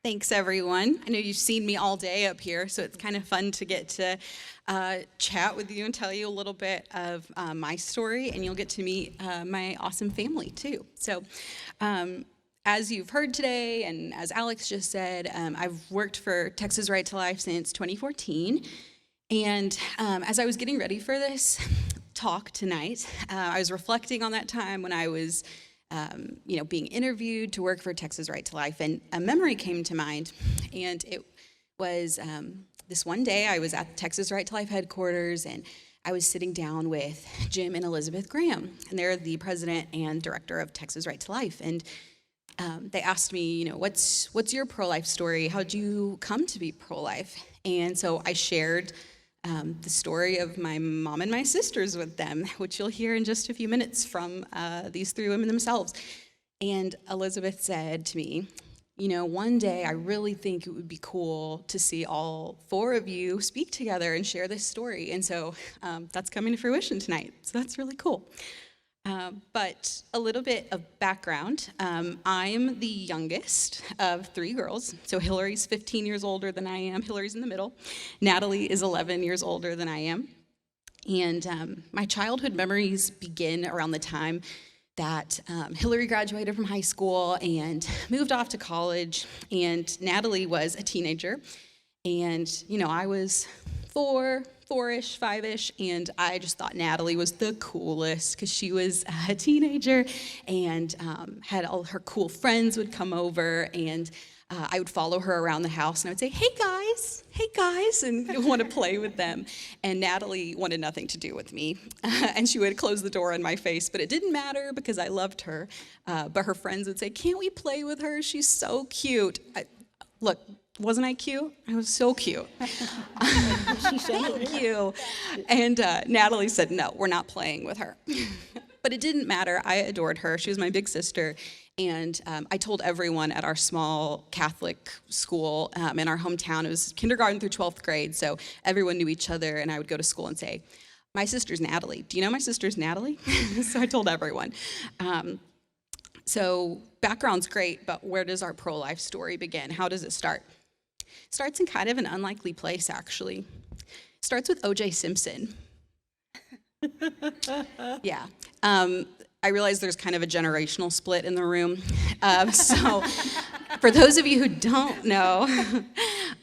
Thanks, everyone. I know you've seen me all day up here, so it's kind of fun to get to chat with you and tell you a little bit of my story, and you'll get to meet my awesome family, too. So, as you've heard today, and as Alex just said, I've worked for Texas Right to Life since 2014, and as I was getting ready for this talk tonight, I was reflecting on that time when I was being interviewed to work for Texas Right to Life, and a memory came to mind, and it was this one day I was at Texas Right to Life headquarters, and I was sitting down with Jim and Elizabeth Graham, and they're the president and director of Texas Right to Life, and they asked me, what's your pro-life story? How'd you come to be pro-life? And so I shared the story of my mom and my sisters with them, which you'll hear in just a few minutes from these three women themselves. And Elizabeth said to me, one day I really think it would be cool to see all four of you speak together and share this story. And so that's coming to fruition tonight. So that's really cool. But a little bit of background. I'm the youngest of three girls. So Hilary's 15 years older than I am. Hilary's in the middle. Natalie is 11 years older than I am. And my childhood memories begin around the time that Hilary graduated from high school and moved off to college. And Natalie was a teenager. And, I was four-ish, five-ish, and I just thought Natalie was the coolest because she was a teenager and had all her cool friends would come over, and I would follow her around the house, and I would say, hey guys, and want to play with them. And Natalie wanted nothing to do with me, and she would close the door in my face, but it didn't matter because I loved her. But her friends would say, can't we play with her? She's so cute. Look, wasn't I cute? I was so cute. Thank you. And Natalie said, no, we're not playing with her. But it didn't matter. I adored her. She was my big sister. And I told everyone at our small Catholic school in our hometown. It was kindergarten through 12th grade, so everyone knew each other. And I would go to school and say, my sister's Natalie. Do you know my sister's Natalie? So I told everyone. So background's great, but where does our pro-life story begin? How does it start? It starts in kind of an unlikely place, actually. It starts with O.J. Simpson. Yeah. I realize there's kind of a generational split in the room. So for those of you who don't know,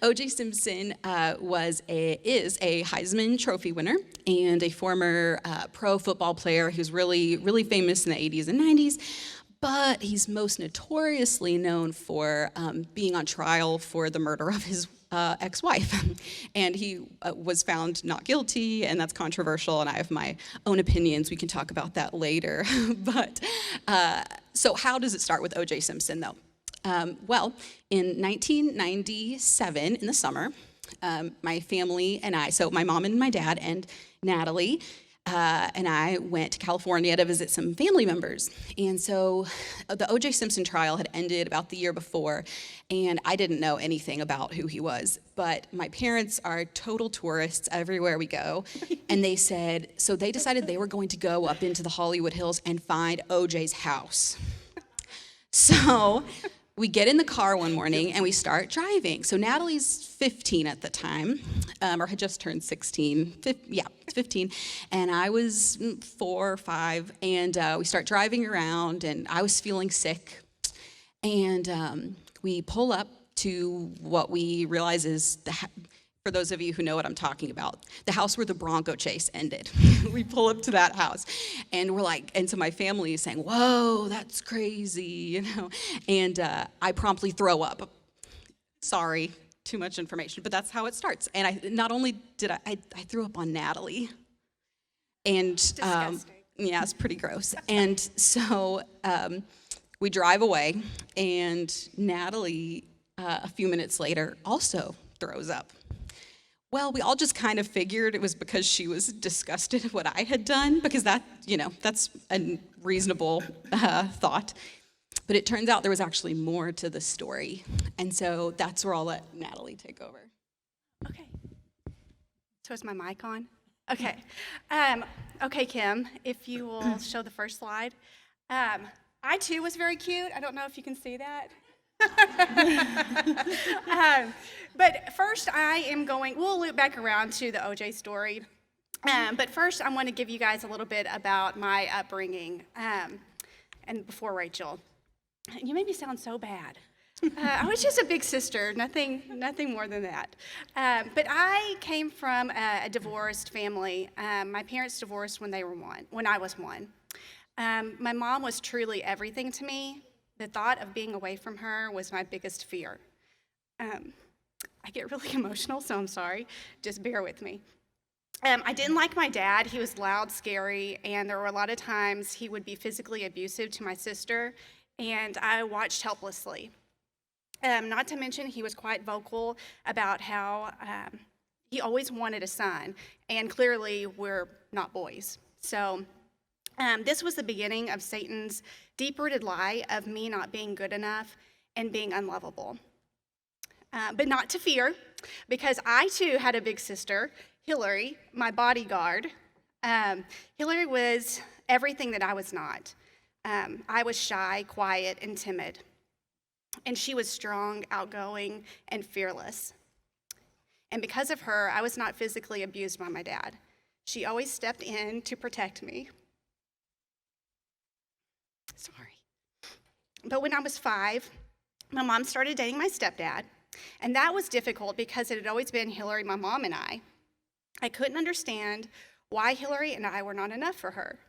O.J. Simpson is a Heisman Trophy winner and a former pro football player who's really, really famous in the 80s and 90s. But he's most notoriously known for being on trial for the murder of his ex-wife. And he was found not guilty, and that's controversial, and I have my own opinions. We can talk about that later. But so how does it start with O.J. Simpson, though? Well, in 1997, in the summer, my family and I, so my mom and my dad and Natalie, and I went to California to visit some family members. And so the O.J. Simpson trial had ended about the year before, and I didn't know anything about who he was. But my parents are total tourists everywhere we go, and they decided they were going to go up into the Hollywood Hills and find O.J.'s house. So we get in the car one morning and we start driving. So Natalie's 15 at the time, or had just turned 16. 15. And I was 4 or 5. And we start driving around, and I was feeling sick. And we pull up to what we realize is for those of you who know what I'm talking about, the house where the Bronco chase ended. We pull up to that house, and we're like, and so my family is saying, whoa, that's crazy, and I promptly throw up. Sorry, too much information, but that's how it starts. And I not only did I threw up on Natalie, and yeah, it's pretty gross. And so we drive away, and Natalie, a few minutes later, also throws up. Well, we all just kind of figured it was because she was disgusted at what I had done, because that's a reasonable thought. But it turns out there was actually more to the story. And so that's where I'll let Natalie take over. Okay. So is my mic on? Okay. Okay, Kim, if you will show the first slide. I, too, was very cute. I don't know if you can see that. But first, we'll loop back around to the OJ story. But first, I want to give you guys a little bit about my upbringing, and before Rachel. You made me sound so bad. I was just a big sister, nothing more than that. But I came from a divorced family. My parents divorced when I was one. My mom was truly everything to me. The thought of being away from her was my biggest fear. I get really emotional, so I'm sorry. Just bear with me. I didn't like my dad. He was loud, scary, and there were a lot of times he would be physically abusive to my sister, and I watched helplessly. Not to mention, he was quite vocal about how he always wanted a son, and clearly we're not boys. So this was the beginning of Satan's deep-rooted lie of me not being good enough and being unlovable. But not to fear, because I too had a big sister, Hilary, my bodyguard. Hilary was everything that I was not. I was shy, quiet, and timid. And she was strong, outgoing, and fearless. And because of her, I was not physically abused by my dad. She always stepped in to protect me. Sorry. But when I was 5, my mom started dating my stepdad. And that was difficult because it had always been Hilary, my mom, and I. I couldn't understand why Hilary and I were not enough for her.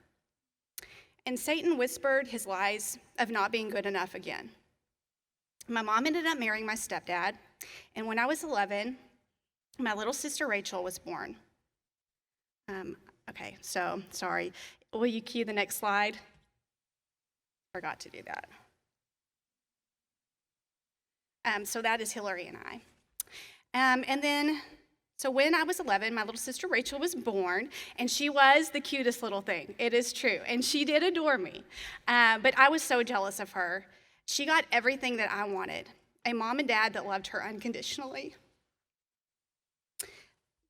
And Satan whispered his lies of not being good enough again. My mom ended up marrying my stepdad, and when I was 11, my little sister Rachel was born. Okay, so sorry. Will you cue the next slide? Forgot to do that. So that is Hilary and I. So when I was 11, my little sister Rachel was born, and she was the cutest little thing. It is true, and she did adore me. But I was so jealous of her. She got everything that I wanted, a mom and dad that loved her unconditionally.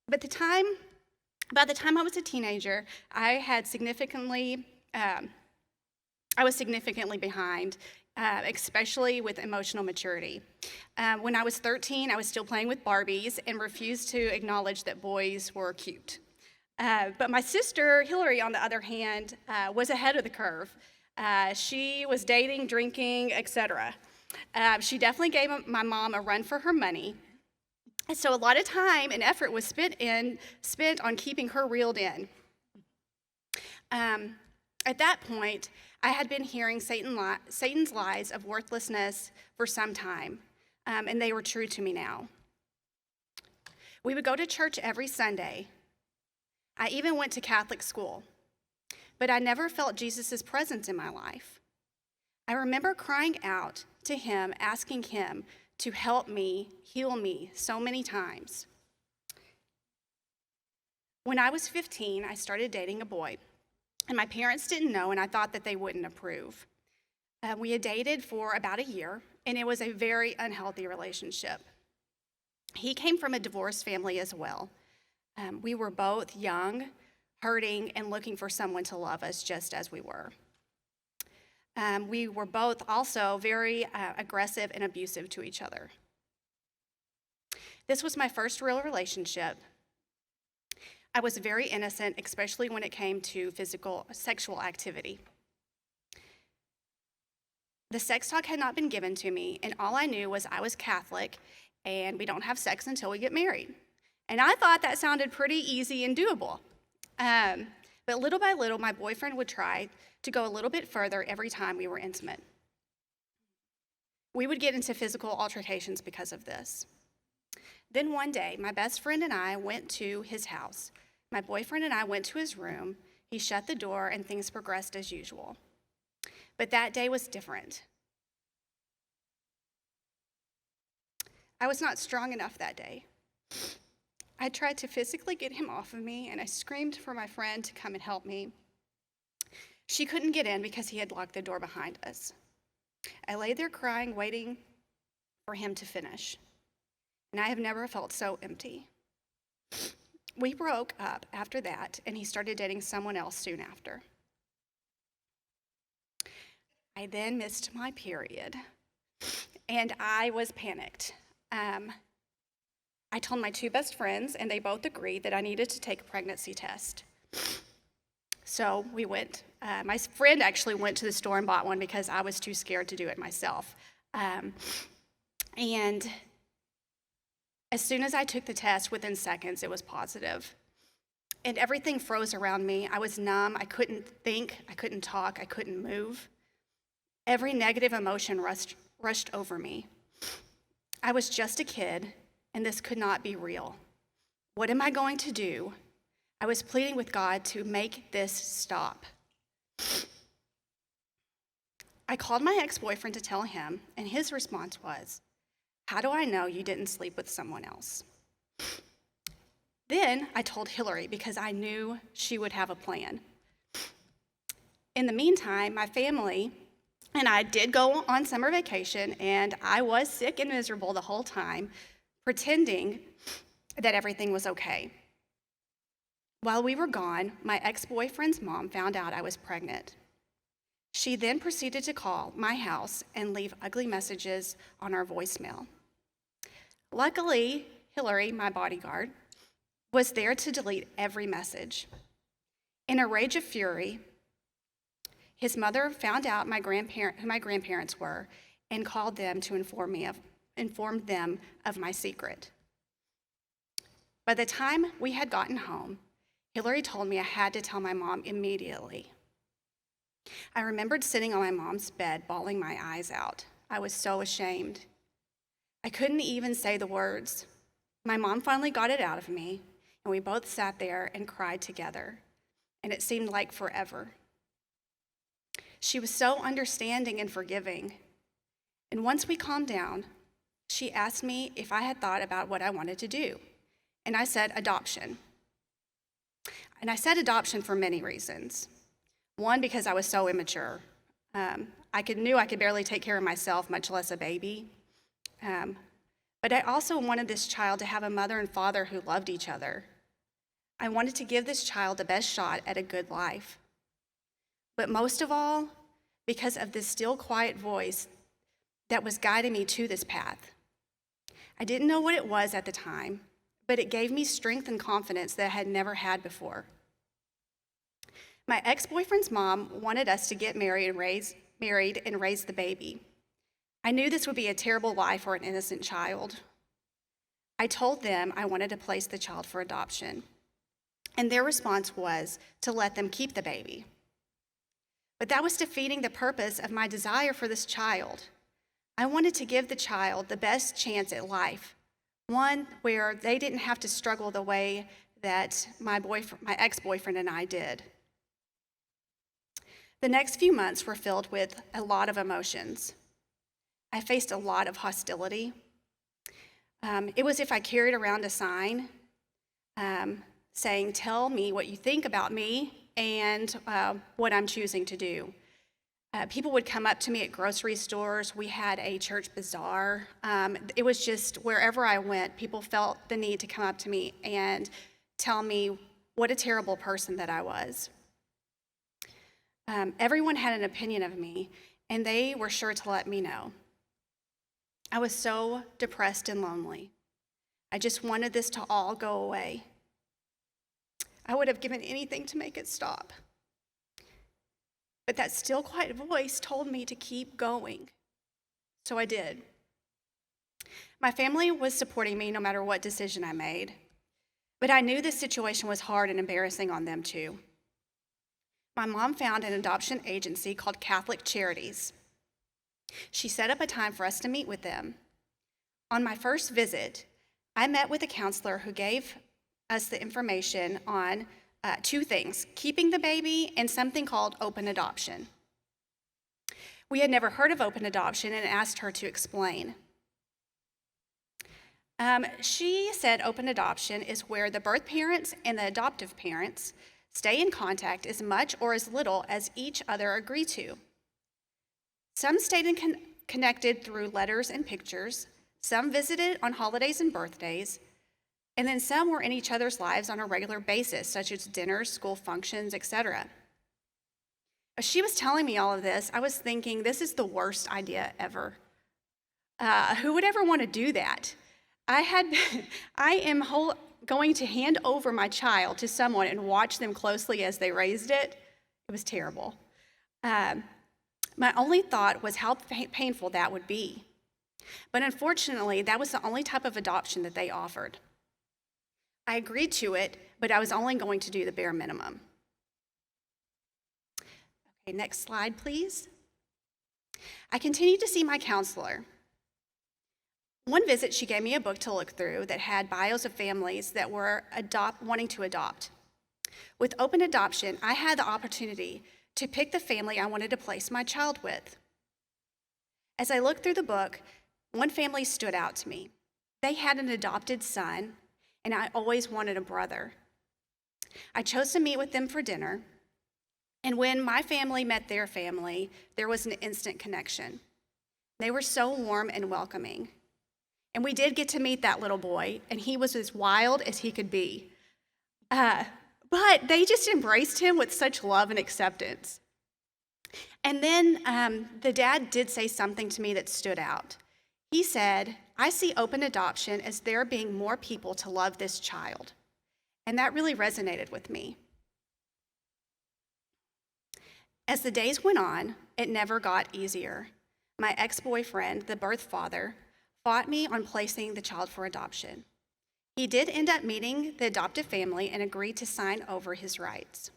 By the time I was a teenager, I was significantly behind, especially with emotional maturity. When I was 13, I was still playing with Barbies and refused to acknowledge that boys were cute. But my sister, Hilary, on the other hand, was ahead of the curve. She was dating, drinking, etc. She definitely gave my mom a run for her money. And so a lot of time and effort was spent on keeping her reeled in. At that point, I had been hearing Satan's lies of worthlessness for some time, and they were true to me now. We would go to church every Sunday. I even went to Catholic school, but I never felt Jesus' presence in my life. I remember crying out to him, asking him to help me, heal me so many times. When I was 15, I started dating a boy. And my parents didn't know, and I thought that they wouldn't approve. We had dated for about a year, and it was a very unhealthy relationship. He came from a divorced family as well. We were both young, hurting, and looking for someone to love us just as we were. We were both also very aggressive and abusive to each other. This was my first real relationship. I was very innocent, especially when it came to sexual activity. The sex talk had not been given to me, and all I knew was I was Catholic, and we don't have sex until we get married. And I thought that sounded pretty easy and doable. But little by little, my boyfriend would try to go a little bit further every time we were intimate. We would get into physical altercations because of this. Then one day, my best friend and I went to his house. My boyfriend and I went to his room. He shut the door, and things progressed as usual. But that day was different. I was not strong enough that day. I tried to physically get him off of me, and I screamed for my friend to come and help me. She couldn't get in because he had locked the door behind us. I lay there crying, waiting for him to finish. And I have never felt so empty. We broke up after that, and he started dating someone else soon after. I then missed my period, and I was panicked. I told my two best friends, and they both agreed that I needed to take a pregnancy test. So we went. My friend actually went to the store and bought one because I was too scared to do it myself. And as soon as I took the test, within seconds, it was positive. And everything froze around me. I was numb. I couldn't think. I couldn't talk. I couldn't move. Every negative emotion rushed over me. I was just a kid, and this could not be real. What am I going to do? I was pleading with God to make this stop. I called my ex-boyfriend to tell him, and his response was, "How do I know you didn't sleep with someone else?" Then I told Hilary because I knew she would have a plan. In the meantime, my family and I did go on summer vacation, and I was sick and miserable the whole time, pretending that everything was okay. While we were gone, my ex-boyfriend's mom found out I was pregnant. She then proceeded to call my house and leave ugly messages on our voicemail. Luckily, Hilary, my bodyguard, was there to delete every message. In a rage of fury, his mother found out who my grandparents were and called them to inform them of my secret. By the time we had gotten home, Hilary told me I had to tell my mom immediately. I remembered sitting on my mom's bed, bawling my eyes out. I was so ashamed. I couldn't even say the words. My mom finally got it out of me, and we both sat there and cried together, and it seemed like forever. She was so understanding and forgiving, and once we calmed down, she asked me if I had thought about what I wanted to do, and I said adoption. And I said adoption for many reasons. One, because I was so immature. I knew I could barely take care of myself, much less a baby. But I also wanted this child to have a mother and father who loved each other. I wanted to give this child the best shot at a good life. But most of all, because of this still quiet voice that was guiding me to this path. I didn't know what it was at the time, but it gave me strength and confidence that I had never had before. My ex-boyfriend's mom wanted us to get married and raise the baby. I knew this would be a terrible life for an innocent child. I told them I wanted to place the child for adoption, and their response was to let them keep the baby. But that was defeating the purpose of my desire for this child. I wanted to give the child the best chance at life, one where they didn't have to struggle the way that my ex-boyfriend and I did. The next few months were filled with a lot of emotions. I faced a lot of hostility. It was if I carried around a sign saying, "Tell me what you think about me and what I'm choosing to do." People would come up to me at grocery stores. We had a church bazaar. It was just wherever I went, people felt the need to come up to me and tell me what a terrible person that I was. Everyone had an opinion of me, and they were sure to let me know. I was so depressed and lonely. I just wanted this to all go away. I would have given anything to make it stop. But that still quiet voice told me to keep going. So I did. My family was supporting me no matter what decision I made. But I knew this situation was hard and embarrassing on them too. My mom found an adoption agency called Catholic Charities. She set up a time for us to meet with them. On my first visit, I met with a counselor who gave us the information on two things: keeping the baby and something called open adoption. We had never heard of open adoption and asked her to explain. She said open adoption is where the birth parents and the adoptive parents stay in contact as much or as little as each other agree to. Some stayed connected through letters and pictures, some visited on holidays and birthdays, and then some were in each other's lives on a regular basis, such as dinners, school functions, etc. As she was telling me all of this, I was thinking, this is the worst idea ever. Who would ever want to do that? I am going to hand over my child to someone and watch them closely as they raised it. It was terrible. My only thought was how painful that would be. But unfortunately, that was the only type of adoption that they offered. I agreed to it, but I was only going to do the bare minimum. Okay, next slide, please. I continued to see my counselor. One visit, she gave me a book to look through that had bios of families that were wanting to adopt. With open adoption, I had the opportunity to pick the family I wanted to place my child with. As I looked through the book, one family stood out to me. They had an adopted son, and I always wanted a brother. I chose to meet with them for dinner, and when my family met their family, there was an instant connection. They were so warm and welcoming. And we did get to meet that little boy, and he was as wild as he could be. But they just embraced him with such love and acceptance. And then the dad did say something to me that stood out. He said, "I see open adoption as there being more people to love this child." And that really resonated with me. As the days went on, it never got easier. My ex-boyfriend, the birth father, fought me on placing the child for adoption. He did end up meeting the adoptive family and agreed to sign over his rights.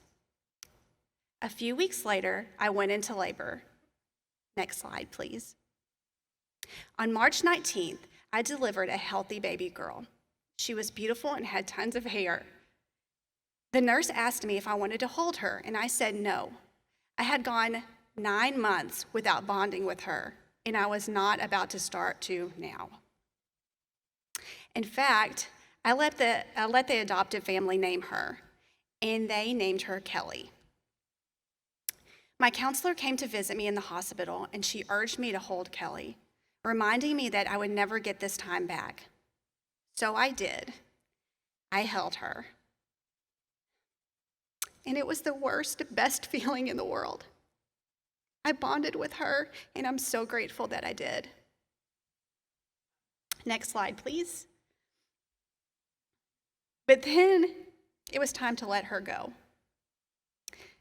A few weeks later, I went into labor. Next slide, please. On March 19th, I delivered a healthy baby girl. She was beautiful and had tons of hair. The nurse asked me if I wanted to hold her, and I said no. I had gone 9 months without bonding with her, and I was not about to start to now. In fact, I let the adoptive family name her, and they named her Kelly. My counselor came to visit me in the hospital, and she urged me to hold Kelly, reminding me that I would never get this time back. So I did. I held her. And it was the worst, best feeling in the world. I bonded with her, and I'm so grateful that I did. Next slide, please. But then it was time to let her go.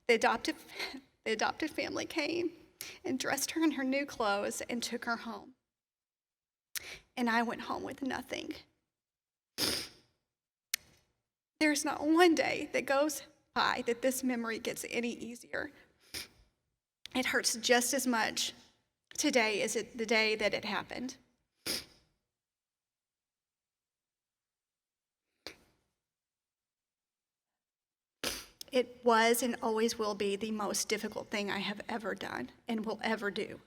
The adoptive family came and dressed her in her new clothes and took her home. And I went home with nothing. There's not one day that goes by that this memory gets any easier. It hurts just as much today as the day that it happened. It was and always will be the most difficult thing I have ever done and will ever do.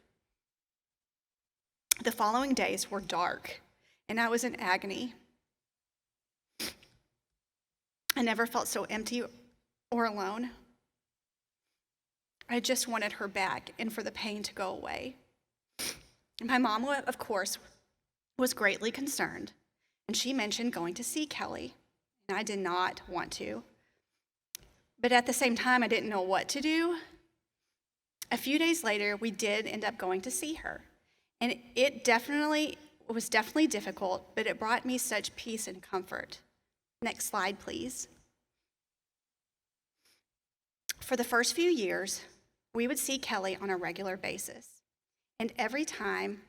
The following days were dark, and I was in agony. I never felt so empty or alone. I just wanted her back and for the pain to go away. My mom, of course, was greatly concerned, and she mentioned going to see Kelly, and I did not want to. But at the same time, I didn't know what to do. A few days later, we did end up going to see her, and it was definitely difficult, but it brought me such peace and comfort. Next slide, please. For the first few years, we would see Kelly on a regular basis, and every time,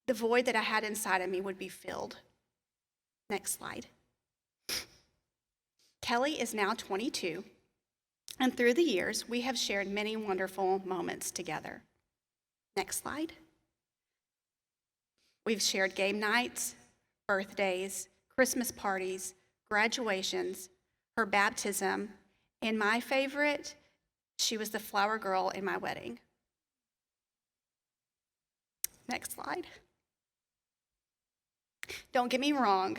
the void that I had inside of me would be filled. Next slide. Kelly is now 22, and through the years, we have shared many wonderful moments together. Next slide. We've shared game nights, birthdays, Christmas parties, graduations, her baptism, and my favorite, she was the flower girl in my wedding. Next slide. Don't get me wrong,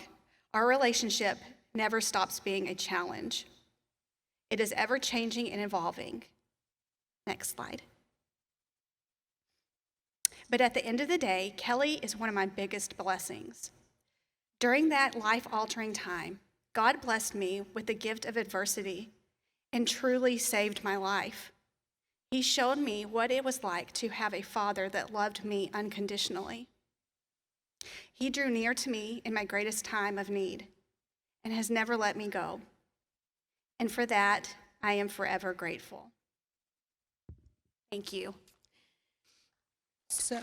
our relationship never stops being a challenge. It is ever changing and evolving. Next slide. But at the end of the day, Kelly is one of my biggest blessings. During that life-altering time, God blessed me with the gift of adversity and truly saved my life. He showed me what it was like to have a father that loved me unconditionally. He drew near to me in my greatest time of need and has never let me go. And for that, I am forever grateful. Thank you. So,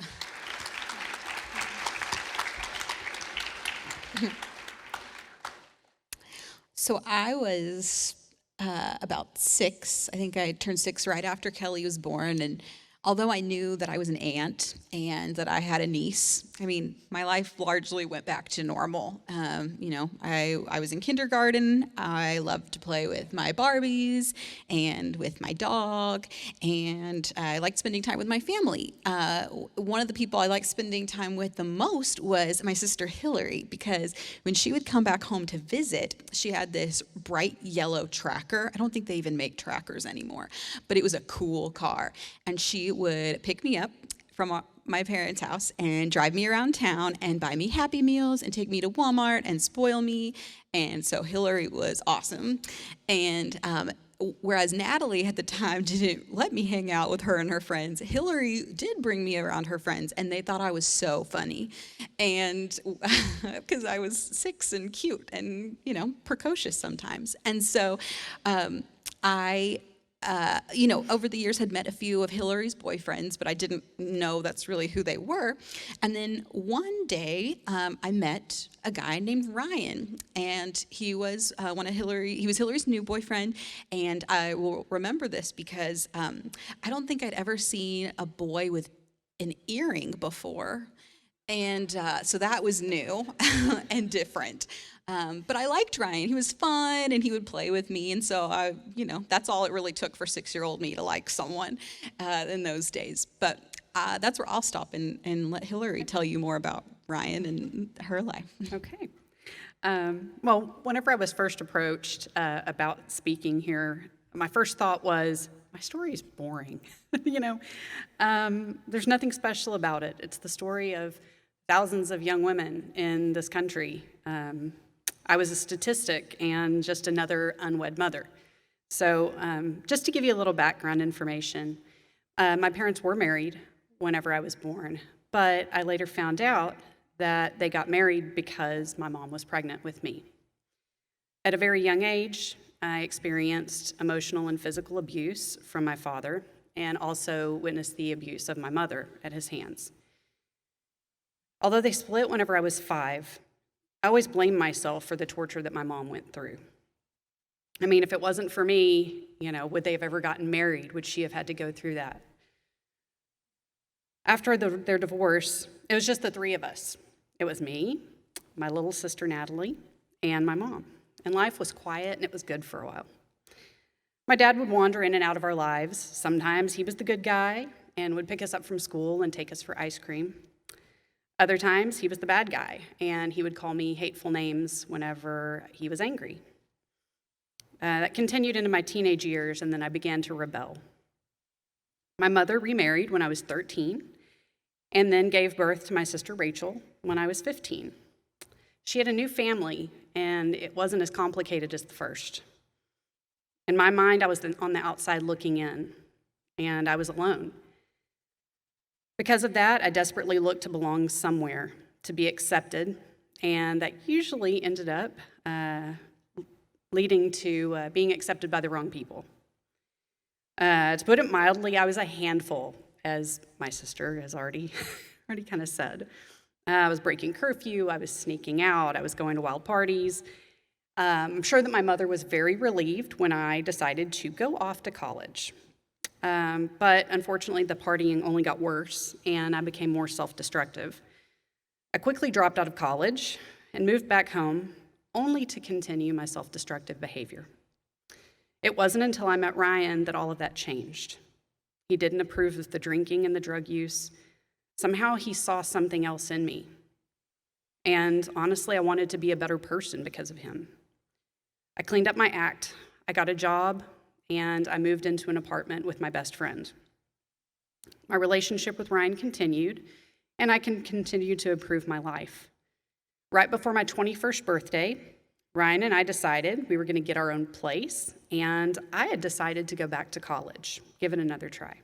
so I was about 6. I think I turned 6 right after Kelly was born. And although I knew that I was an aunt and that I had a niece, I mean, my life largely went back to normal. I was in kindergarten. I loved to play with my Barbies and with my dog, and I liked spending time with my family. One of the people I liked spending time with the most was my sister Hilary, because when she would come back home to visit, she had this bright yellow tracker. I don't think they even make trackers anymore, but it was a cool car, and she would pick me up from my parents' house and drive me around town and buy me Happy Meals and take me to Walmart and spoil me. And so Hillary was awesome. And whereas Natalie at the time didn't let me hang out with her and her friends, Hillary did bring me around her friends, and they thought I was so funny. And because I was 6 and cute and, precocious sometimes. And so I over the years had met a few of Hillary's boyfriends, but I didn't know that's really who they were. And then one day, I met a guy named Ryan, and he was Hillary's new boyfriend. And I will remember this because I don't think I'd ever seen a boy with an earring before. And so that was new and different. But I liked Ryan. He was fun, and he would play with me. And so, that's all it really took for 6-year-old me to like someone in those days. But that's where I'll stop and let Hilary tell you more about Ryan and her life. Okay. Well, whenever I was first approached about speaking here, my first thought was, my story is boring. There's nothing special about it. It's the story of thousands of young women in this country. I was a statistic and just another unwed mother. So just to give you a little background information, my parents were married whenever I was born, but I later found out that they got married because my mom was pregnant with me. At a very young age, I experienced emotional and physical abuse from my father, and also witnessed the abuse of my mother at his hands. Although they split whenever I was 5, I always blamed myself for the torture that my mom went through. I mean, if it wasn't for me, would they have ever gotten married? Would she have had to go through that? After their divorce, it was just the 3 of us. It was me, my little sister Natalie, and my mom. And life was quiet, and it was good for a while. My dad would wander in and out of our lives. Sometimes he was the good guy and would pick us up from school and take us for ice cream. Other times, he was the bad guy, and he would call me hateful names whenever he was angry. That continued into my teenage years, and then I began to rebel. My mother remarried when I was 13, and then gave birth to my sister Rachel when I was 15. She had a new family, and it wasn't as complicated as the first. In my mind, I was on the outside looking in, and I was alone. Because of that, I desperately looked to belong somewhere, to be accepted, and that usually ended up leading to being accepted by the wrong people. To put it mildly, I was a handful, as my sister has already kind of said. I was breaking curfew, I was sneaking out, I was going to wild parties. I'm sure that my mother was very relieved when I decided to go off to college. But unfortunately, the partying only got worse, and I became more self-destructive. I quickly dropped out of college and moved back home, only to continue my self-destructive behavior. It wasn't until I met Ryan that all of that changed. He didn't approve of the drinking and the drug use. Somehow he saw something else in me. And honestly, I wanted to be a better person because of him. I cleaned up my act, I got a job, and I moved into an apartment with my best friend. My relationship with Ryan continued, and I can continue to improve my life. Right before my 21st birthday, Ryan and I decided we were going to get our own place, and I had decided to go back to college, give it another try.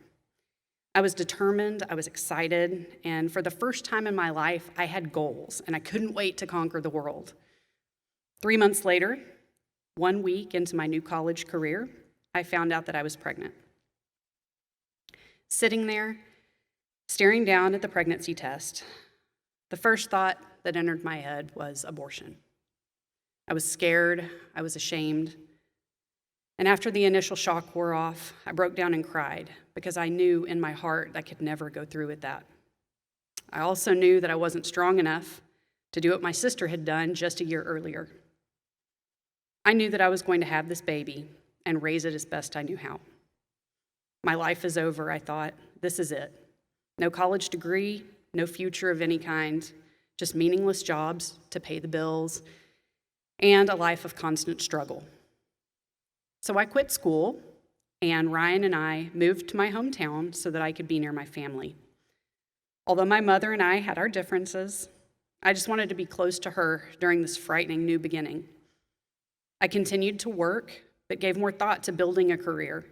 I was determined, I was excited, and for the first time in my life, I had goals, and I couldn't wait to conquer the world. 3 months later, 1 week into my new college career, I found out that I was pregnant. Sitting there, staring down at the pregnancy test, the first thought that entered my head was abortion. I was scared, I was ashamed, and after the initial shock wore off, I broke down and cried because I knew in my heart I could never go through with that. I also knew that I wasn't strong enough to do what my sister had done just a year earlier. I knew that I was going to have this baby and raise it as best I knew how. My life is over, I thought. This is it. No college degree, no future of any kind, just meaningless jobs to pay the bills, and a life of constant struggle. So I quit school, and Ryan and I moved to my hometown so that I could be near my family. Although my mother and I had our differences, I just wanted to be close to her during this frightening new beginning. I continued to work, but gave more thought to building a career.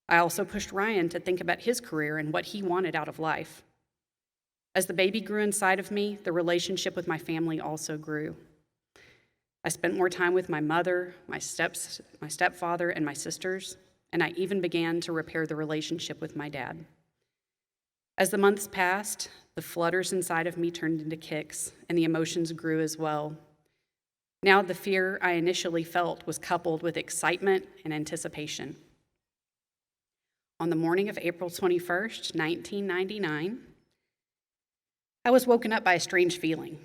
I also pushed Ryan to think about his career and what he wanted out of life. As the baby grew inside of me, the relationship with my family also grew. I spent more time with my mother, my stepfather, and my sisters, and I even began to repair the relationship with my dad. As the months passed, the flutters inside of me turned into kicks, and the emotions grew as well. Now the fear I initially felt was coupled with excitement and anticipation. On the morning of April 21st, 1999, I was woken up by a strange feeling.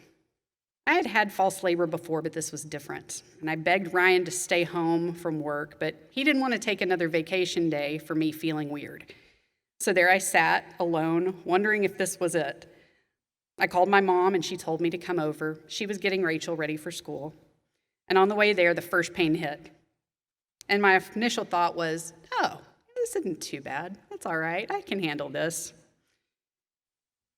I had had false labor before, but this was different. And I begged Ryan to stay home from work, but he didn't want to take another vacation day for me feeling weird. So there I sat, alone, wondering if this was it. I called my mom, and she told me to come over. She was getting Rachel ready for school. And on the way there, the first pain hit. And my initial thought was, oh, this isn't too bad. That's all right. I can handle this.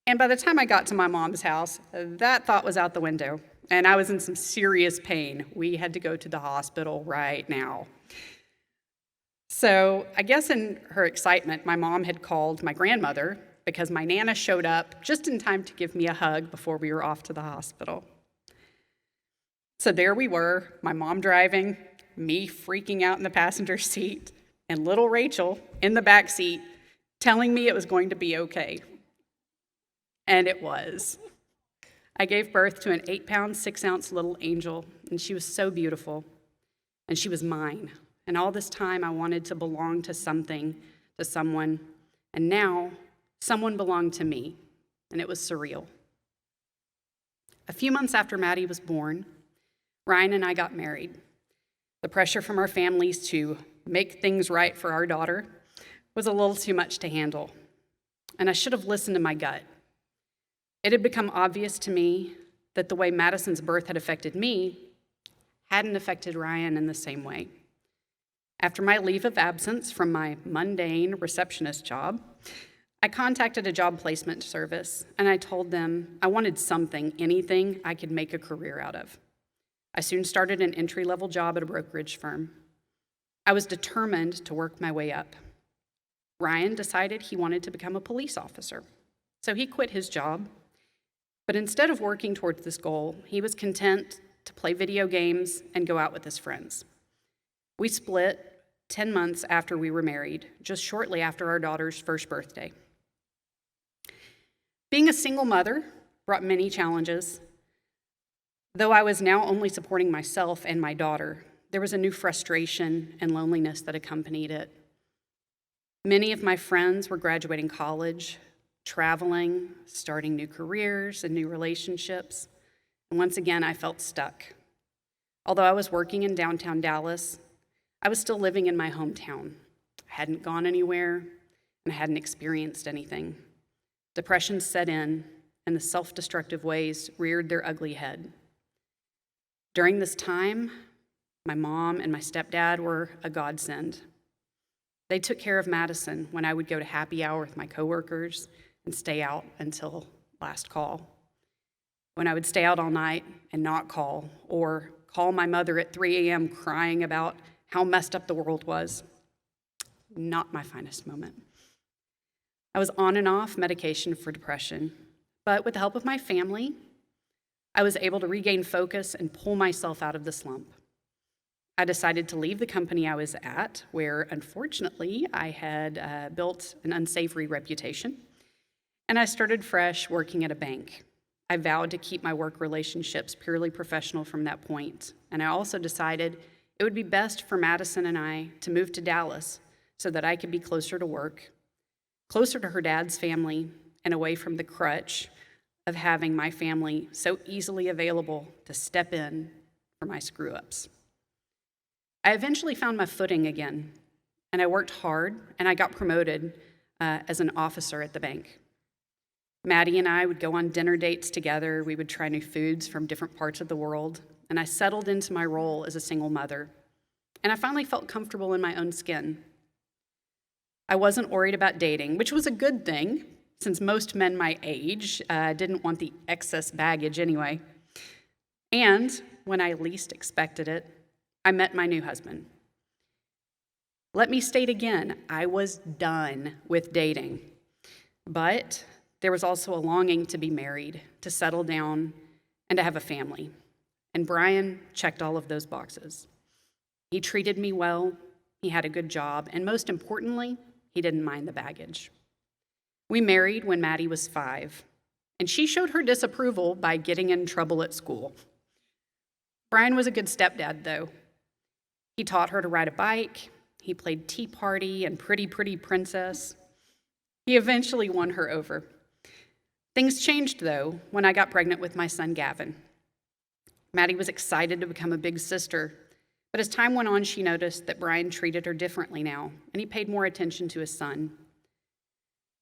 And by the time I got to my mom's house, that thought was out the window, and I was in some serious pain. We had to go to the hospital right now. So I guess in her excitement, my mom had called my grandmother because my Nana showed up just in time to give me a hug before we were off to the hospital. So there we were, my mom driving, me freaking out in the passenger seat, and little Rachel in the back seat telling me it was going to be okay. And it was. I gave birth to an 8-pound, 6-ounce little angel, and she was so beautiful, and she was mine. And all this time, I wanted to belong to something, to someone, and now someone belonged to me, and it was surreal. A few months after Maddie was born, Ryan and I got married. The pressure from our families to make things right for our daughter was a little too much to handle, and I should have listened to my gut. It had become obvious to me that the way Madison's birth had affected me hadn't affected Ryan in the same way. After my leave of absence from my mundane receptionist job, I contacted a job placement service, and I told them I wanted something, anything I could make a career out of. I soon started an entry-level job at a brokerage firm. I was determined to work my way up. Ryan decided he wanted to become a police officer, so he quit his job. But instead of working towards this goal, he was content to play video games and go out with his friends. We split 10 months after we were married, just shortly after our daughter's first birthday. Being a single mother brought many challenges. Though I was now only supporting myself and my daughter, there was a new frustration and loneliness that accompanied it. Many of my friends were graduating college, traveling, starting new careers and new relationships, and once again, I felt stuck. Although I was working in downtown Dallas, I was still living in my hometown. I hadn't gone anywhere, and I hadn't experienced anything. Depression set in, and the self-destructive ways reared their ugly head. During this time, my mom and my stepdad were a godsend. They took care of Madison when I would go to happy hour with my coworkers and stay out until last call. When I would stay out all night and not call, or call my mother at 3 a.m. crying about how messed up the world was. Not my finest moment. I was on and off medication for depression, but with the help of my family, I was able to regain focus and pull myself out of the slump. I decided to leave the company I was at, where unfortunately I had built an unsavory reputation, and I started fresh working at a bank. I vowed to keep my work relationships purely professional from that point, and I also decided it would be best for Madison and I to move to Dallas so that I could be closer to work, closer to her dad's family, and away from the crutch of having my family so easily available to step in for my screw-ups. I eventually found my footing again, and I worked hard, and I got promoted as an officer at the bank. Maddie and I would go on dinner dates together. We would try new foods from different parts of the world, and I settled into my role as a single mother, and I finally felt comfortable in my own skin. I wasn't worried about dating, which was a good thing, since most men my age didn't want the excess baggage anyway. And when I least expected it, I met my new husband. Let me state again, I was done with dating, but there was also a longing to be married, to settle down, and to have a family. And Brian checked all of those boxes. He treated me well, he had a good job, and most importantly, he didn't mind the baggage. We married when Maddie was 5, and she showed her disapproval by getting in trouble at school. Brian was a good stepdad, though. He taught her to ride a bike, he played tea party and pretty princess. He eventually won her over. Things changed, though, when I got pregnant with my son, Gavin. Maddie was excited to become a big sister, but as time went on, she noticed that Brian treated her differently now, and he paid more attention to his son.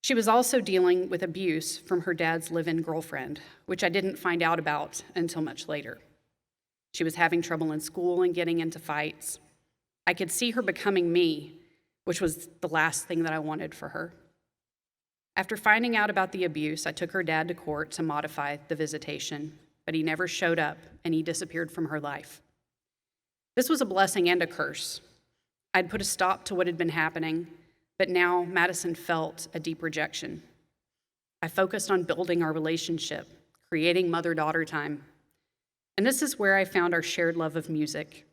She was also dealing with abuse from her dad's live-in girlfriend, which I didn't find out about until much later. She was having trouble in school and getting into fights. I could see her becoming me, which was the last thing that I wanted for her. After finding out about the abuse, I took her dad to court to modify the visitation, but he never showed up, and he disappeared from her life. This was a blessing and a curse. I'd put a stop to what had been happening, but now Madison felt a deep rejection. I focused on building our relationship, creating mother-daughter time, and this is where I found our shared love of music.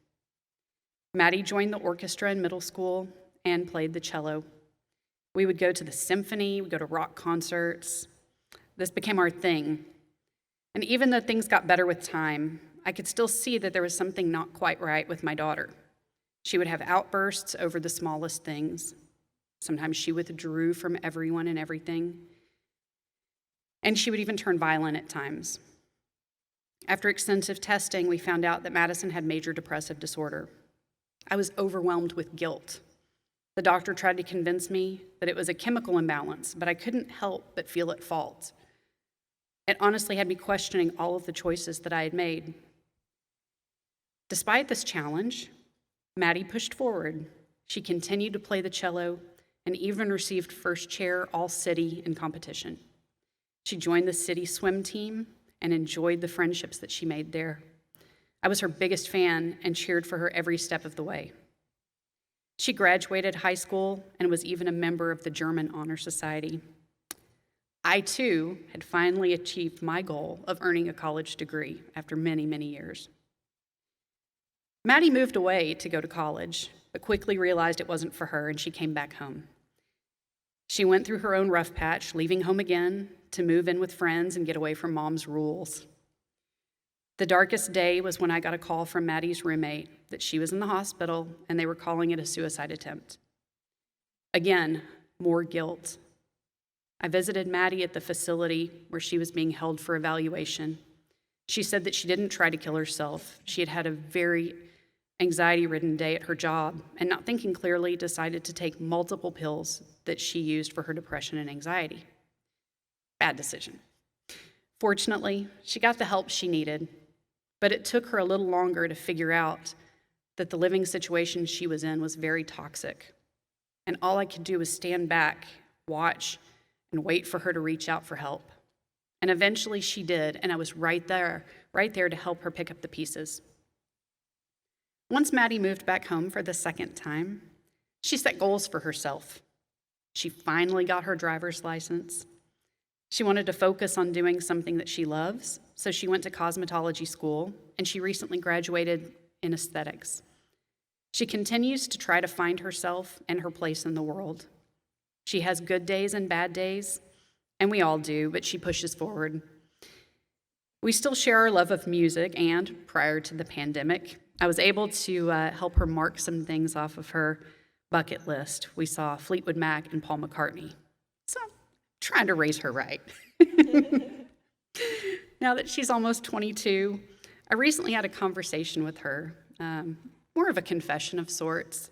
Maddie joined the orchestra in middle school and played the cello. We would go to the symphony, we'd go to rock concerts. This became our thing. And even though things got better with time, I could still see that there was something not quite right with my daughter. She would have outbursts over the smallest things. Sometimes she withdrew from everyone and everything. And she would even turn violent at times. After extensive testing, we found out that Madison had major depressive disorder. I was overwhelmed with guilt. The doctor tried to convince me that it was a chemical imbalance, but I couldn't help but feel at fault. It honestly had me questioning all of the choices that I had made. Despite this challenge, Maddie pushed forward. She continued to play the cello and even received first chair all-city in competition. She joined the city swim team and enjoyed the friendships that she made there. I was her biggest fan and cheered for her every step of the way. She graduated high school and was even a member of the German Honor Society. I, too, had finally achieved my goal of earning a college degree after many, many years. Maddie moved away to go to college, but quickly realized it wasn't for her, and she came back home. She went through her own rough patch, leaving home again to move in with friends and get away from mom's rules. The darkest day was when I got a call from Maddie's roommate that she was in the hospital and they were calling it a suicide attempt. Again, more guilt. I visited Maddie at the facility where she was being held for evaluation. She said that she didn't try to kill herself. She had had a very anxiety-ridden day at her job and, not thinking clearly, decided to take multiple pills that she used for her depression and anxiety. Bad decision. Fortunately, she got the help she needed, but it took her a little longer to figure out that the living situation she was in was very toxic. And all I could do was stand back, watch, and wait for her to reach out for help. And eventually she did, and I was right there to help her pick up the pieces. Once Maddie moved back home for the second time, she set goals for herself. She finally got her driver's license. She wanted to focus on doing something that she loves, so she went to cosmetology school, and she recently graduated in aesthetics. She continues to try to find herself and her place in the world. She has good days and bad days, and we all do, but she pushes forward. We still share our love of music, and prior to the pandemic, I was able to help her mark some things off of her bucket list. We saw Fleetwood Mac and Paul McCartney. So I'm trying to raise her right. Now that she's almost 22, I recently had a conversation with her, more of a confession of sorts.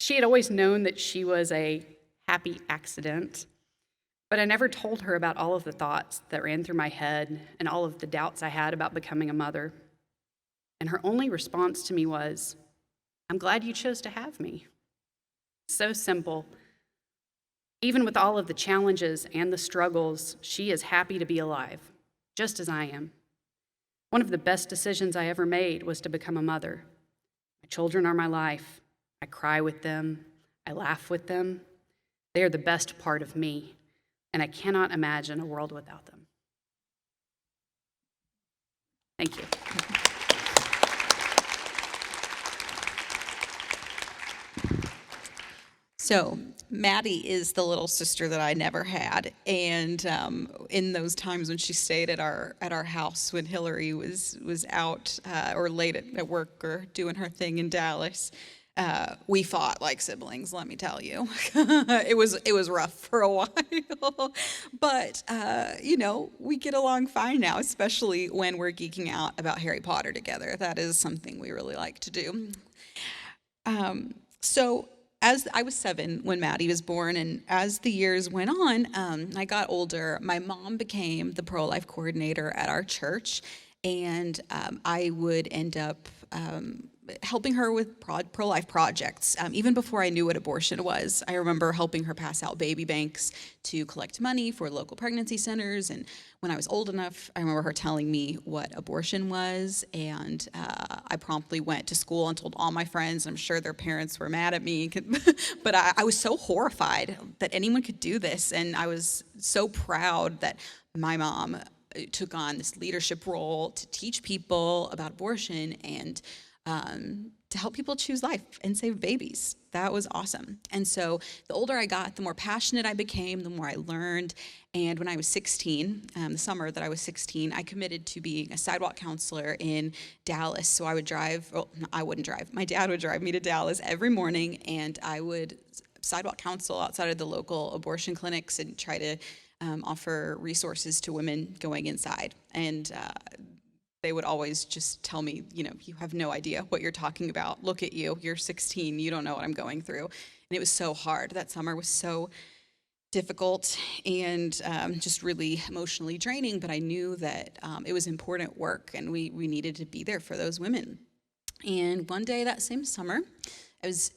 She had always known that she was a happy accident, but I never told her about all of the thoughts that ran through my head and all of the doubts I had about becoming a mother. And her only response to me was, "I'm glad you chose to have me." So simple. Even with all of the challenges and the struggles, she is happy to be alive, just as I am. One of the best decisions I ever made was to become a mother. My children are my life. I cry with them. I laugh with them. They are the best part of me, and I cannot imagine a world without them. Thank you. So Maddie is the little sister that I never had, and in those times when she stayed at our house when Hilary was out or late at work or doing her thing in Dallas, we fought like siblings. Let me tell you, it was rough for a while, but we get along fine now, especially when we're geeking out about Harry Potter together. That is something we really like to do. So. As I was 7 when Maddie was born, and as the years went on, I got older. My mom became the pro-life coordinator at our church, and I would end up helping her with pro-life projects. Even before I knew what abortion was, I remember helping her pass out baby banks to collect money for local pregnancy centers. And when I was old enough, I remember her telling me what abortion was, and I promptly went to school and told all my friends. I'm sure their parents were mad at me, but I was so horrified that anyone could do this, and I was so proud that my mom took on this leadership role to teach people about abortion and to help people choose life and save babies. That was awesome. And so the older I got, the more passionate I became, the more I learned. And when I was 16, the summer that I was 16, I committed to being a sidewalk counselor in Dallas. So I would drive, well, I wouldn't drive. My dad would drive me to Dallas every morning, and I would sidewalk counsel outside of the local abortion clinics and try to offer resources to women going inside. And they would always just tell me, you have no idea what you're talking about. Look at you. You're 16. You don't know what I'm going through. And it was so hard. That summer was so difficult and just really emotionally draining. But I knew that it was important work, and we needed to be there for those women. And one day that same summer, I was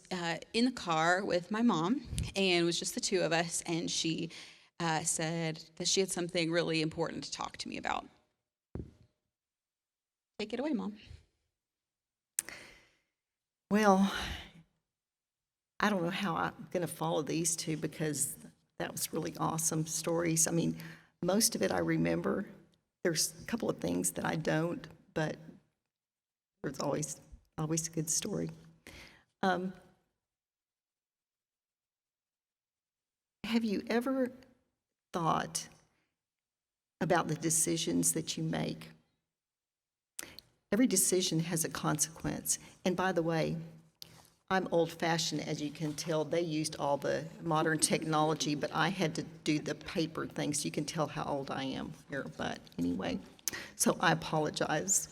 in the car with my mom, and it was just the two of us. And she said that she had something really important to talk to me about. Take it away, Mom. Well, I don't know how I'm going to follow these two because that was really awesome stories. I mean, most of it I remember. There's a couple of things that I don't, but there's always a good story. Have you ever thought about the decisions that you make? Every decision has a consequence. And by the way, I'm old-fashioned, as you can tell. They used all the modern technology, but I had to do the paper things. You can tell how old I am here, but anyway, so I apologize.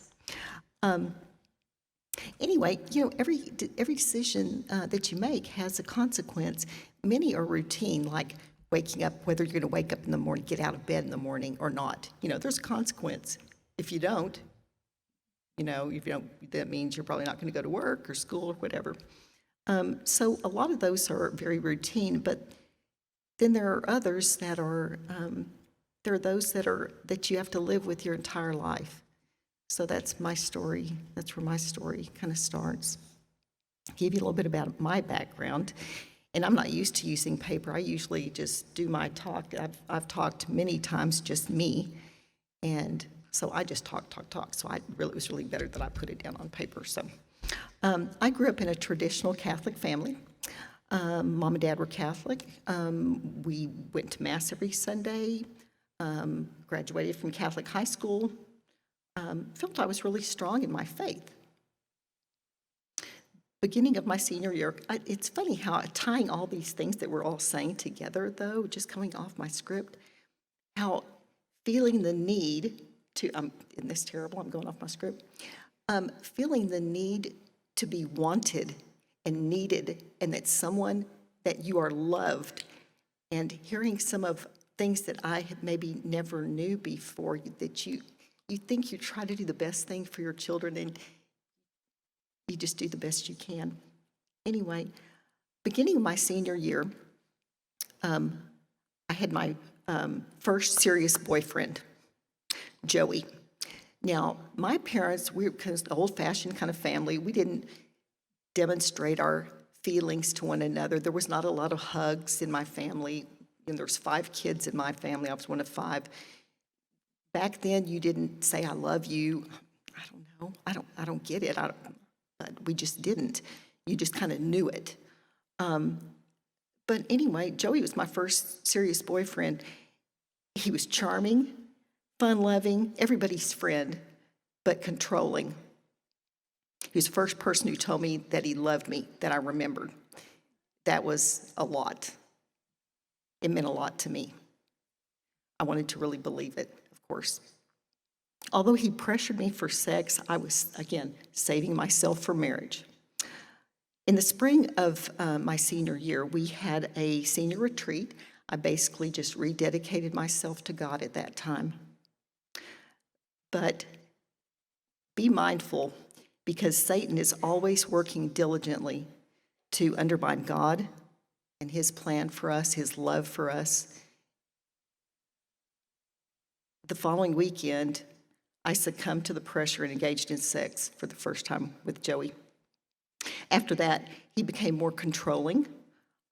Anyway, every decision that you make has a consequence. Many are routine, like waking up, whether you're going to wake up in the morning, get out of bed in the morning or not. There's a consequence. If you don't, that means you're probably not going to go to work or school or whatever. So a lot of those are very routine, but then there are others that are, that you have to live with your entire life. So that's my story. That's where my story kind of starts. I'll give you a little bit about my background. And I'm not used to using paper. I usually just do my talk. I've talked many times, just me. And so I just talk. So it was really better that I put it down on paper. So I grew up in a traditional Catholic family. Mom and Dad were Catholic. We went to Mass every Sunday, graduated from Catholic high school, felt I was really strong in my faith. Beginning of my senior year, it's funny how tying all these things that we're all saying together, though, just coming off my script, how feeling the need to, isn't this terrible? I'm going off my script. Feeling the need to be wanted and needed, and that someone, that you are loved, and hearing some of things that I had maybe never knew before, that you think you try to do the best thing for your children, and you just do the best you can. Anyway, beginning of my senior year, I had my first serious boyfriend, Joey. Now, my parents, we were kind of old-fashioned kind of family. We didn't demonstrate our feelings to one another. There was not a lot of hugs in my family. And there's 5 kids in my family. I was one of 5. Back then, you didn't say "I love you." I don't know. I don't get it. But we just didn't. You just kind of knew it. But anyway, Joey was my first serious boyfriend. He was charming, fun-loving, everybody's friend, but controlling. He was the first person who told me that he loved me, that I remembered. That was a lot. It meant a lot to me. I wanted to really believe it, of course. Although he pressured me for sex, I was, again, saving myself for marriage. In the spring of my senior year, we had a senior retreat. I basically just rededicated myself to God at that time. But be mindful, because Satan is always working diligently to undermine God and his plan for us, his love for us. The following weekend, I succumbed to the pressure and engaged in sex for the first time with Joey. After that, he became more controlling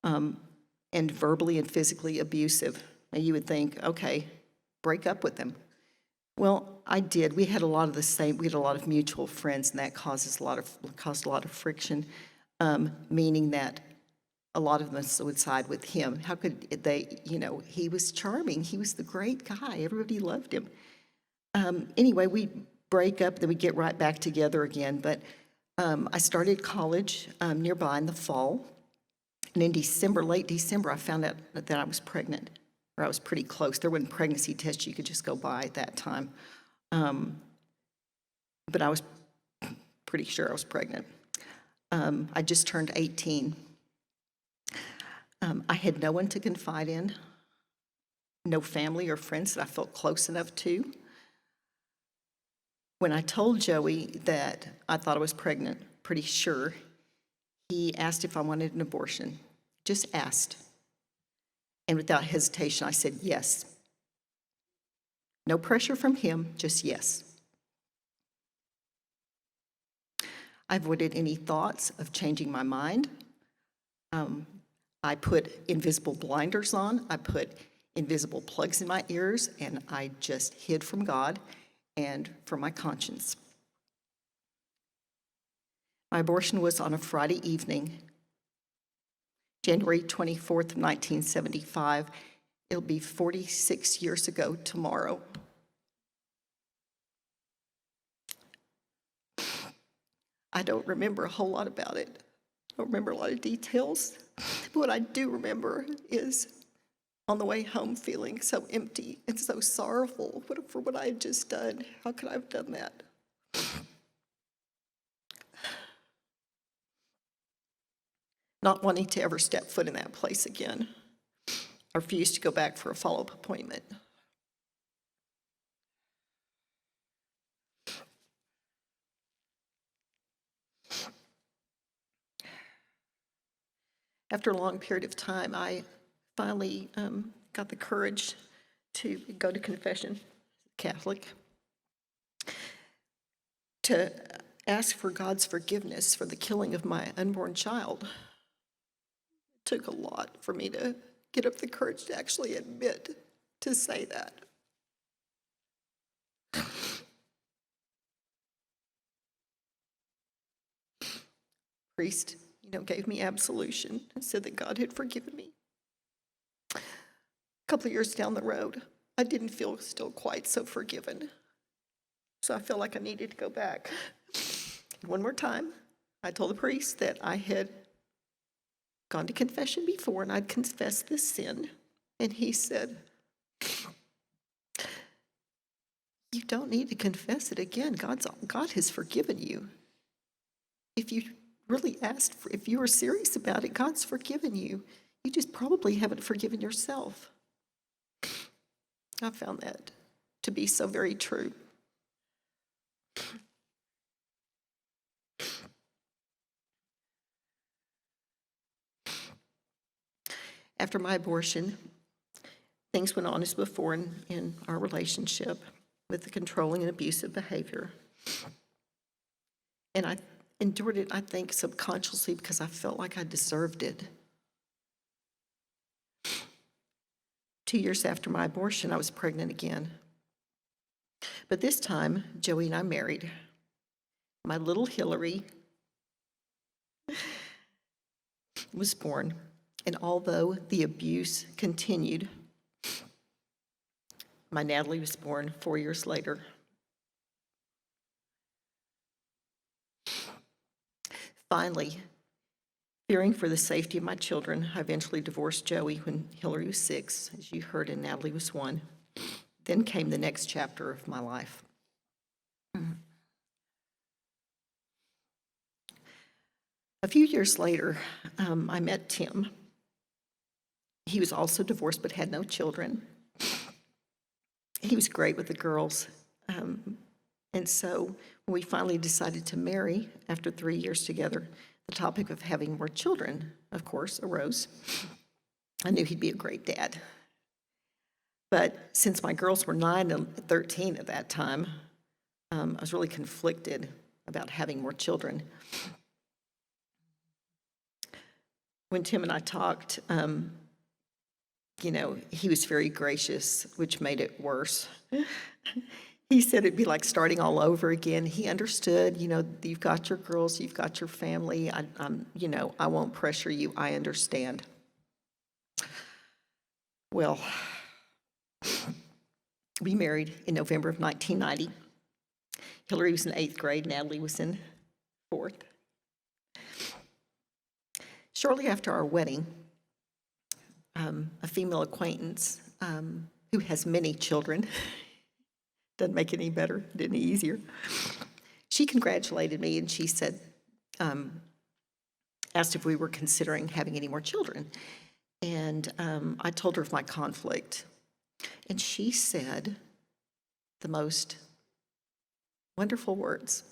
and verbally and physically abusive. Now you would think, okay, break up with him. Well, I did. We had a lot of mutual friends, and that caused a lot of friction, meaning that a lot of us would side with him. How could they, he was charming. He was the great guy. Everybody loved him. Anyway, we break up, then we get right back together again. But I started college nearby in the fall. And in December, late December, I found out that I was pregnant, or I was pretty close. There wasn't pregnancy tests you could just go by at that time. But I was pretty sure I was pregnant. I just turned 18. I had no one to confide in, no family or friends that I felt close enough to. When I told Joey that I thought I was pregnant, pretty sure, he asked if I wanted an abortion. Just asked. And without hesitation, I said yes. No pressure from him, just yes. I avoided any thoughts of changing my mind. I put invisible blinders on. I put invisible plugs in my ears, and I just hid from God and from my conscience. My abortion was on a Friday evening, January 24th, 1975. It'll be 46 years ago tomorrow. I don't remember a whole lot about it. I don't remember a lot of details. But what I do remember is on the way home feeling so empty and so sorrowful for what I had just done. How could I have done that? Not wanting to ever step foot in that place again. I refused to go back for a follow-up appointment. After a long period of time, I finally got the courage to go to confession, Catholic, to ask for God's forgiveness for the killing of my unborn child. took a lot for me to get up the courage to actually admit to say that. Priest, gave me absolution and said that God had forgiven me. A couple of years down the road, I didn't feel still quite so forgiven. So I felt like I needed to go back. One more time, I told the priest that I had gone to confession before and I'd confessed this sin. And he said, you don't need to confess it again. God has forgiven you. If you really if you were serious about it, God's forgiven you. You just probably haven't forgiven yourself. I found that to be so very true. After my abortion, things went on as before in our relationship with the controlling and abusive behavior. And I endured it, I think, subconsciously because I felt like I deserved it. 2 years after my abortion, I was pregnant again. But this time, Joey and I married. My little Hilary was born. And although the abuse continued, my Natalie was born 4 years later. Finally, fearing for the safety of my children, I eventually divorced Joey when Hilary was 6, as you heard, and Natalie was 1. Then came the next chapter of my life. A few years later, I met Tim. He was also divorced but had no children. He was great with the girls. And so when we finally decided to marry after 3 years together, the topic of having more children, of course, arose. I knew he'd be a great dad. But since my girls were 9 and 13 at that time, I was really conflicted about having more children. When Tim and I talked, he was very gracious, which made it worse. He said it'd be like starting all over again. He understood, you've got your girls, you've got your family. I won't pressure you. I understand. Well, we married in November of 1990. Hilary was in 8th grade. Natalie was in 4th. Shortly after our wedding, a female acquaintance who has many children, doesn't make it any better, any easier, she congratulated me and she said, asked if we were considering having any more children. And I told her of my conflict. And she said the most wonderful words.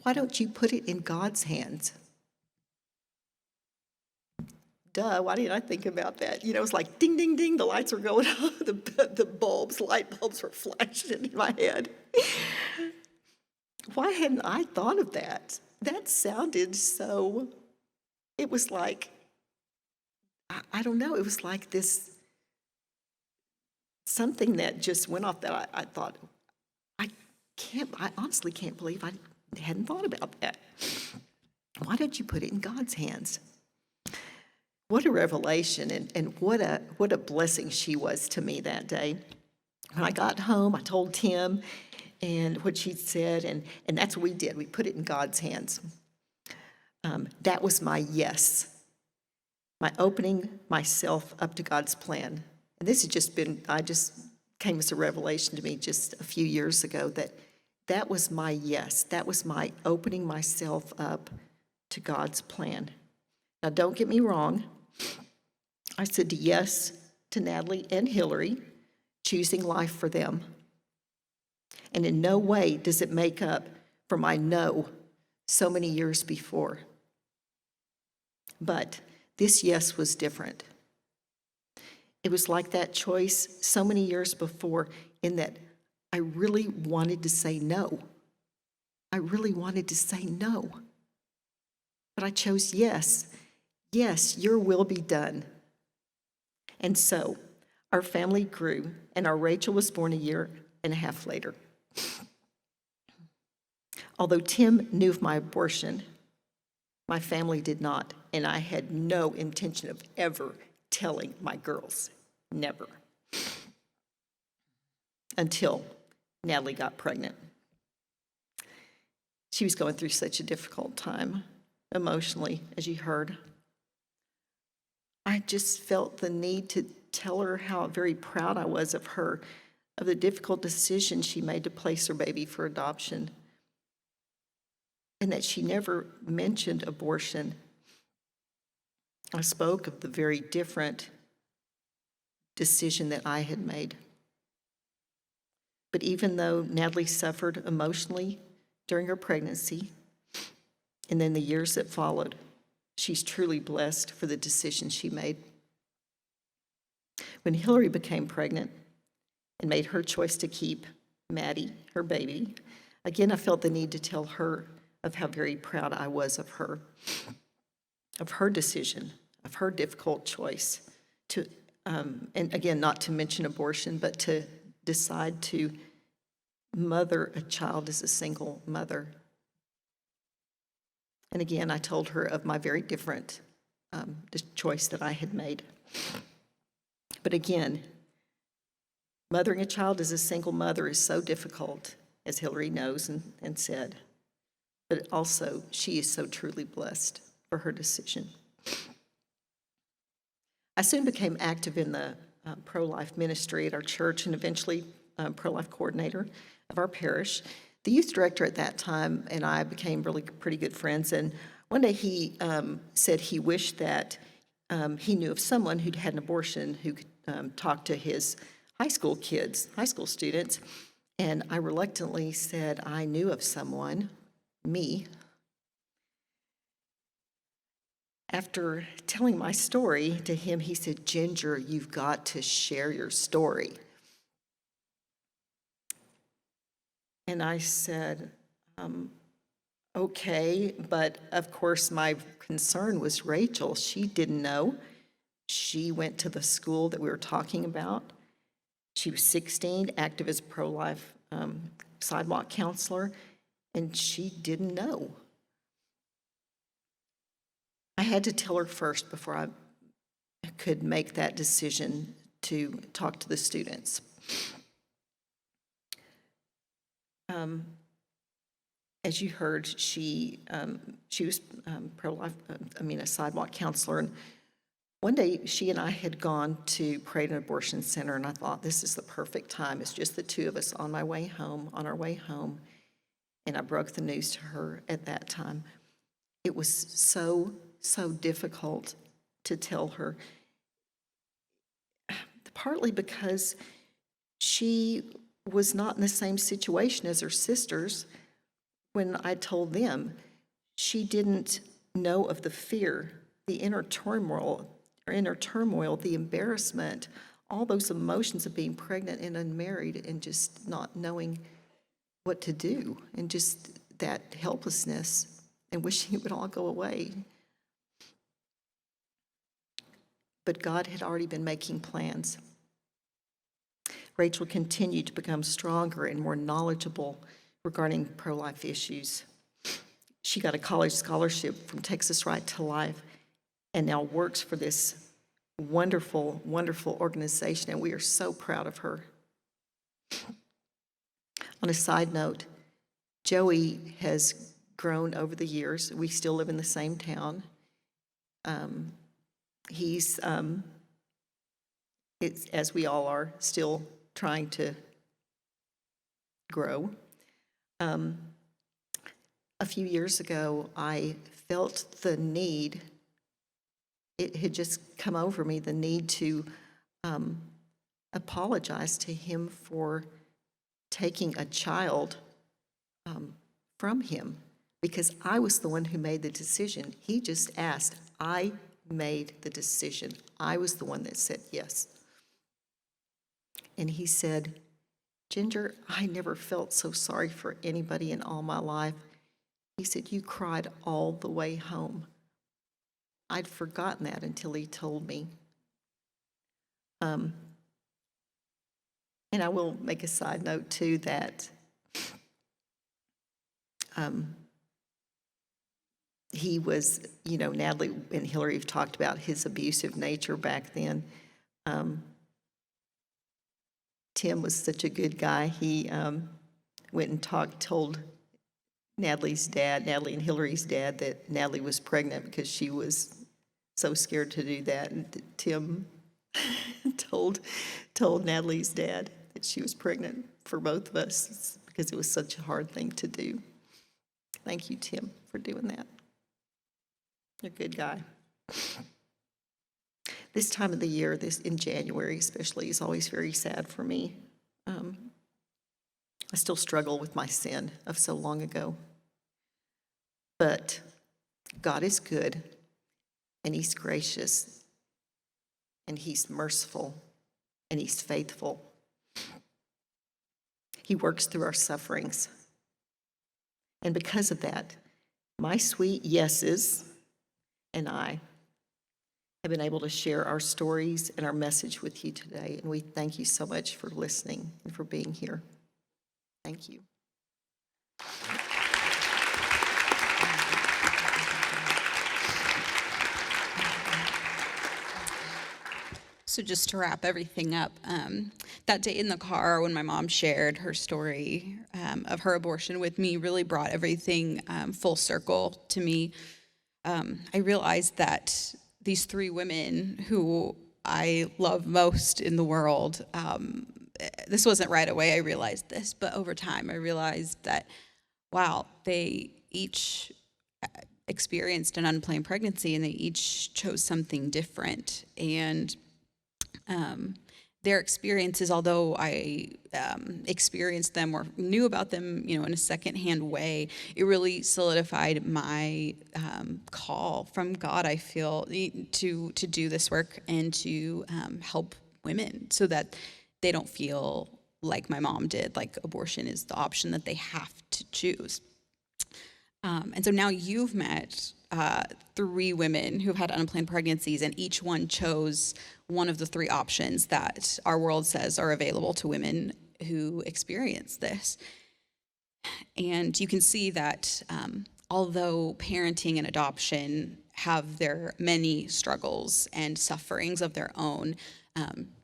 Why don't you put it in God's hands? Duh, why didn't I think about that? It was like ding, ding, ding, the lights were going on, the light bulbs were flashing in my head. Why hadn't I thought of that? That sounded so, it was like, I don't know, it was like this, something that just went off that I thought, I honestly can't believe I hadn't thought about that. Why don't you put it in God's hands? What a revelation, and what a blessing she was to me that day. When I got home, I told Tim and what she'd said, and that's what we did. We put it in God's hands. That was my yes, my opening myself up to God's plan. And this has just came as a revelation to me just a few years ago that was my yes. That was my opening myself up to God's plan. Now, don't get me wrong. I said yes to Natalie and Hilary, choosing life for them. And in no way does it make up for my no so many years before. But this yes was different. It was like that choice so many years before, in that I really wanted to say no. I really wanted to say no. But I chose yes. Yes, your will be done. And so our family grew, and our Rachel was born a year and a half later. Although Tim knew of my abortion, my family did not, and I had no intention of ever telling my girls. Never. Until Natalie got pregnant. She was going through such a difficult time emotionally, as you heard. I just felt the need to tell her how very proud I was of her, of the difficult decision she made to place her baby for adoption, and that she never mentioned abortion. I spoke of the very different decision that I had made. But even though Natalie suffered emotionally during her pregnancy, and then the years that followed, she's truly blessed for the decision she made. When Hilary became pregnant and made her choice to keep Maddie, her baby, again, I felt the need to tell her of how very proud I was of her decision, of her difficult choice to, and again, not to mention abortion, but to decide to mother a child as a single mother. And again, I told her of my very different choice that I had made. But again, mothering a child as a single mother is so difficult, as Hilary knows and said. But also, she is so truly blessed for her decision. I soon became active in the pro-life ministry at our church and eventually pro-life coordinator of our parish. The youth director at that time and I became really pretty good friends, and one day he said he wished that he knew of someone who'd had an abortion who could talk to his high school students, and I reluctantly said I knew of someone, me. After telling my story to him, he said, "Ginger, you've got to share your story." And I said, okay, but of course my concern was Rachel. She didn't know. She went to the school that we were talking about. She was 16, active as a pro-life sidewalk counselor, and she didn't know. I had to tell her first before I could make that decision to talk to the students. As you heard, she was pro-life, a sidewalk counselor. And one day she and I had gone to pray at an abortion center, and I thought, this is the perfect time. It's just the two of us on our way home. And I broke the news to her at that time. It was so difficult to tell her, partly because she was not in the same situation as her sisters. When I told them, she didn't know of the fear, the inner turmoil, the embarrassment, all those emotions of being pregnant and unmarried and just not knowing what to do, and just that helplessness and wishing it would all go away. But God had already been making plans. Rachel continued to become stronger and more knowledgeable regarding pro-life issues. She got a college scholarship from Texas Right to Life and now works for this wonderful, wonderful organization, and we are so proud of her. On a side note, Joey has grown over the years. We still live in the same town. He's, as we all are, still trying to grow. A few years ago, I felt the need, it had just come over me, the need to apologize to him for taking a child from him, because I was the one who made the decision. He just asked. I made the decision. I was the one that said yes. And he said, "Ginger, I never felt so sorry for anybody in all my life." He said, "You cried all the way home." I'd forgotten that until he told me. And I will make a side note, too, that he was, Natalie and Hilary have talked about his abusive nature back then. Tim was such a good guy. He went and told Natalie and Hilary's dad, that Natalie was pregnant because she was so scared to do that. And Tim told Natalie's dad that she was pregnant for both of us because it was such a hard thing to do. Thank you, Tim, for doing that. You're a good guy. This time of the year, in January especially, is always very sad for me. I still struggle with my sin of so long ago. But God is good, and He's gracious, and He's merciful, and He's faithful. He works through our sufferings. And because of that, my sweet yeses and I have been able to share our stories and our message with you today. And we thank you so much for listening and for being here. Thank you. So just to wrap everything up, that day in the car when my mom shared her story of her abortion with me really brought everything full circle to me. I realized that these three women who I love most in the world, this wasn't right away I realized this, but over time I realized that, wow, they each experienced an unplanned pregnancy and they each chose something different. And their experiences, although I experienced them or knew about them, in a secondhand way, it really solidified my call from God, I feel, to do this work and to help women so that they don't feel like my mom did, like abortion is the option that they have to choose. And so now you've met three women who've had unplanned pregnancies, and each one chose one of the three options that our world says are available to women who experience this. And you can see that although parenting and adoption have their many struggles and sufferings of their own,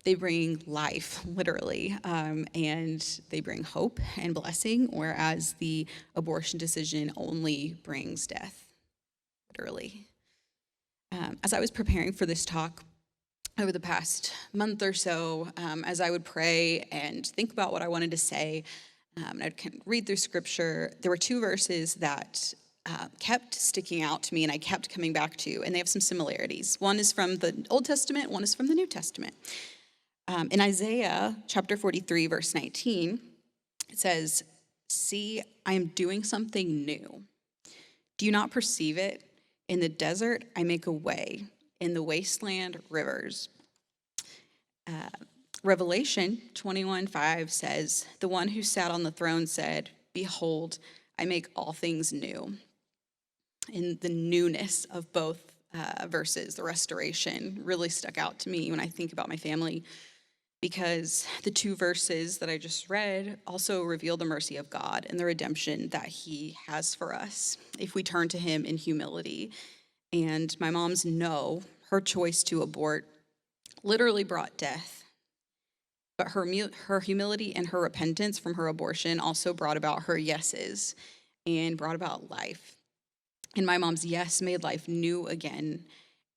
they bring life, literally, and they bring hope and blessing, whereas the abortion decision only brings death, literally. As I was preparing for this talk over the past month or so, as I would pray and think about what I wanted to say, and I'd read through scripture, there were two verses that kept sticking out to me and I kept coming back to, and they have some similarities. One is from the Old Testament, one is from the New Testament. In Isaiah chapter 43, verse 19, it says, "See, I am doing something new. Do you not perceive it? In the desert, I make a way. In the wasteland, rivers." Revelation 21:5 says, "The one who sat on the throne said, 'Behold, I make all things new.'" In the newness of both verses, the restoration really stuck out to me when I think about my family, because the two verses that I just read also reveal the mercy of God and the redemption that He has for us if we turn to Him in humility. And my mom's no, her choice to abort, literally brought death. But her humility and her repentance from her abortion also brought about her yeses and brought about life. And my mom's yes made life new again,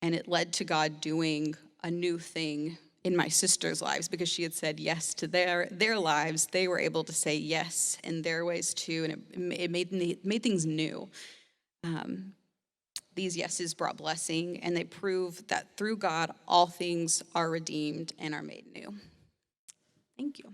and it led to God doing a new thing in my sister's lives, because she had said yes to their lives. They were able to say yes in their ways too, and it made things new. These yeses brought blessing, and they prove that through God, all things are redeemed and are made new. Thank you.